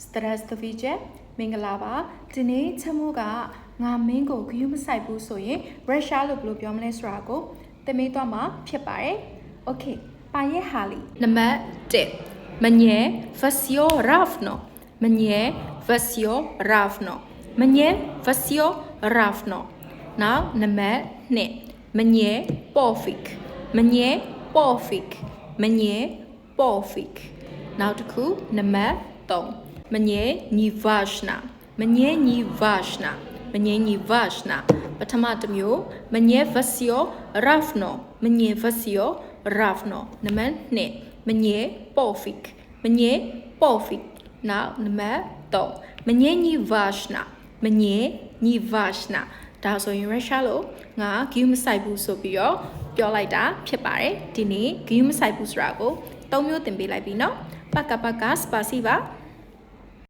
stress တဗီချက်မင်္ဂလာပါဒီနေ့ချက်မိုးကငါမင်းကိုဂယုမဆိုင်ဘူးဆိုရင် Russia လို့ဘယ်လိုပြောမလဲဆိုတာကိုသင်ပေးသွားမှာဖြစ်ပါတယ် Okay ပါရဲ့ဟာလီနံပါတ်1 Мне всё равно Мне всё равно Мне всё равно Now နံပါတ်2 Мне пофиг Мне пофиг Мне пофиг Now တစ်ခုနံပါတ်3 Мне не важно Мне не важно Мне не важно ပထမတစ်မျိုး Мне всё равно Мне всё равно နံပါတ်2 Мне пофиг Мне пофиг Now နံပါတ်3 Мне не важно Мне не важно ဒါဆိုရင် Russia လို့ငါဂယုမဆိုင်ဘူးဆိုပြီးတော့ပြောလိုက်တာဖြစ်ပါတယ်ဒီနေ့ဂယုမဆိုင်ဘူးဆိုတာကို3မျိုးသင်ပေးလိုက်ပြီเนาะПока-пока, спасибо.